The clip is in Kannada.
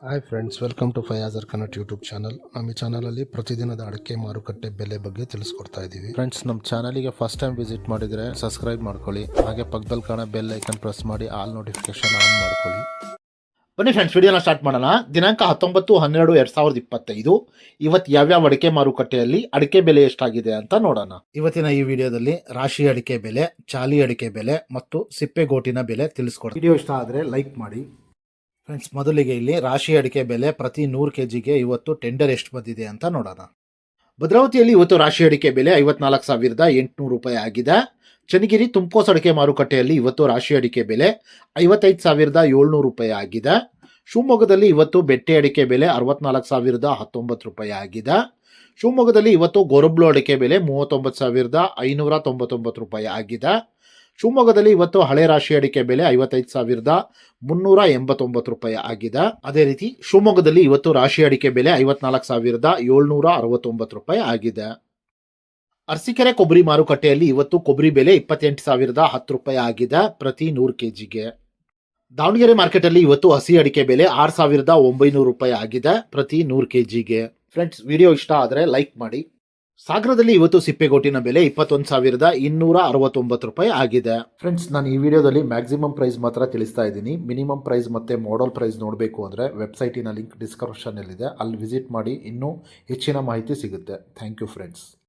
ಹಾಯ್ ಫ್ರೆಂಡ್ಸ್, ವೆಲ್ಕಮ್ ಟು ಫಯಾಜರ್ ಕನ್ನಟ್ ಯೂಟ್ಯೂಬ್ ಚಾನಲ್. ನಮ್ಮ ಈ ಚಾನಲಲ್ಲಿ ಪ್ರತಿದಿನದ ಅಡಿಕೆ ಮಾರುಕಟ್ಟೆ ಬೆಲೆ ಬಗ್ಗೆ ತಿಳಿಸ್ಕೊಡ್ತಾ ಇದ್ದೀವಿ. ಫ್ರೆಂಡ್ಸ್, ನಮ್ಮ ಚಾನಲಿಗೆ ಫಸ್ಟ್ ಟೈಮ್ ವಿಸಿಟ್ ಮಾಡಿದರೆ ಸಬ್ಸ್ಕ್ರೈಬ್ ಮಾಡ್ಕೊಳ್ಳಿ. ಹಾಗೆ ಪಕ್ಕದಲ್ಲಿ ಕಾಣೋ ಬೆಲ್ ಐಕನ್ ಪ್ರೆಸ್ ಮಾಡಿ ಆಲ್ ನೋಟಿಫಿಕೇಶನ್ ಆನ್ ಮಾಡ್ಕೊಳ್ಳಿ. ಬನ್ನಿ ಫ್ರೆಂಡ್ಸ್, ವಿಡಿಯೋನ ಸ್ಟಾರ್ಟ್ ಮಾಡೋಣ. ದಿನಾಂಕ 19/12/2025. ಇವತ್ತು ಯಾವ್ಯಾವ ಅಡಿಕೆ ಮಾರುಕಟ್ಟೆಯಲ್ಲಿ ಅಡಿಕೆ ಬೆಲೆ ಎಷ್ಟಾಗಿದೆ ಅಂತ ನೋಡೋಣ. ಇವತ್ತಿನ ಈ ವಿಡಿಯೋದಲ್ಲಿ ರಾಶಿ ಅಡಿಕೆ ಬೆಲೆ, ಚಾಲಿ ಅಡಿಕೆ ಬೆಲೆ ಮತ್ತು ಸಿಪ್ಪೆಗೋಟಿನ ಬೆಲೆ ತಿಳಿಸ್ಕೊಡ್ತೀನಿ. ವಿಡಿಯೋ ಇಷ್ಟ ಆದರೆ ಲೈಕ್ ಮಾಡಿ. ಫ್ರೆಂಡ್ಸ್, ಮೊದಲಿಗೆ ಇಲ್ಲಿ ರಾಶಿ ಅಡಿಕೆ ಬೆಲೆ ಪ್ರತಿ 100 kgಗೆ ಇವತ್ತು ಟೆಂಡರ್ ಎಷ್ಟು ಬಂದಿದೆ ಅಂತ ನೋಡೋಣ. ಭದ್ರಾವತಿಯಲ್ಲಿ ಇವತ್ತು ರಾಶಿ ಅಡಿಕೆ ಬೆಲೆ 54,800 ರೂಪಾಯಿ ಆಗಿದೆ. ಚನ್ನಗಿರಿ ತುಮಕೋಸ್ ಅಡಿಕೆ ಮಾರುಕಟ್ಟೆಯಲ್ಲಿ ಇವತ್ತು ರಾಶಿ ಅಡಿಕೆ ಬೆಲೆ 55,700 ರೂಪಾಯಿ ಆಗಿದೆ. ಶಿವಮೊಗ್ಗದಲ್ಲಿ ಇವತ್ತು ಬೆಟ್ಟೆ ಅಡಿಕೆ ಬೆಲೆ 64,019 ರೂಪಾಯಿ ಆಗಿದೆ. ಶಿವಮೊಗ್ಗದಲ್ಲಿ ಇವತ್ತು ಗೊರಬ್ಲು ಅಡಿಕೆ ಬೆಲೆ 39,599 ರೂಪಾಯಿ ಆಗಿದೆ. ಶಿವಮೊಗ್ಗದಲ್ಲಿ ಇವತ್ತು ಹಳೆ ರಾಶಿ ಅಡಿಕೆ ಬೆಲೆ 55,389 ರೂಪಾಯಿ ಆಗಿದೆ. ಅದೇ ರೀತಿ ಶಿವಮೊಗ್ಗದಲ್ಲಿ ಇವತ್ತು ರಾಶಿ ಅಡಿಕೆ ಬೆಲೆ 54,769 ರೂಪಾಯಿ ಆಗಿದೆ. ಅರಸೀಕೆರೆ ಕೊಬ್ಬರಿ ಮಾರುಕಟ್ಟೆಯಲ್ಲಿ ಇವತ್ತು ಕೊಬ್ಬರಿ ಬೆಲೆ 28,010 ರೂಪಾಯಿ ಆಗಿದೆ ಪ್ರತಿ 100 kgಗೆ. ದಾವಣಗೆರೆ ಮಾರ್ಕೆಟಲ್ಲಿ ಇವತ್ತು ಹಸಿ ಅಡಿಕೆ ಬೆಲೆ 6,900 ರೂಪಾಯಿ ಆಗಿದೆ ಪ್ರತಿ 100 kgಗೆ. ಫ್ರೆಂಡ್ಸ್, ವಿಡಿಯೋ ಇಷ್ಟ ಆದರೆ ಲೈಕ್ ಮಾಡಿ. ಸಾಗರದಲ್ಲಿ ಇವತ್ತು ಸಿಪ್ಪೆಗೋಟಿನ ಬೆಲೆ 21,269 ರೂಪಾಯಿ ಆಗಿದೆ. ಫ್ರೆಂಡ್ಸ್, ನಾನು ಈ ವಿಡಿಯೋದಲ್ಲಿ ಮ್ಯಾಕ್ಸಿಮಮ್ ಪ್ರೈಸ್ ಮಾತ್ರ ತಿಳಿಸ್ತಾ ಇದ್ದೀನಿ. ಮಿನಿಮಮ್ ಪ್ರೈಸ್ ಮತ್ತು ಮಾಡಲ್ ಪ್ರೈಸ್ ನೋಡಬೇಕು ಅಂದರೆ ವೆಬ್ಸೈಟಿನ ಲಿಂಕ್ ಡಿಸ್ಕ್ರಿಪ್ಷನಲ್ಲಿದೆ, ಅಲ್ಲಿ ವಿಸಿಟ್ ಮಾಡಿ ಇನ್ನೂ ಹೆಚ್ಚಿನ ಮಾಹಿತಿ ಸಿಗುತ್ತೆ. Thank you friends.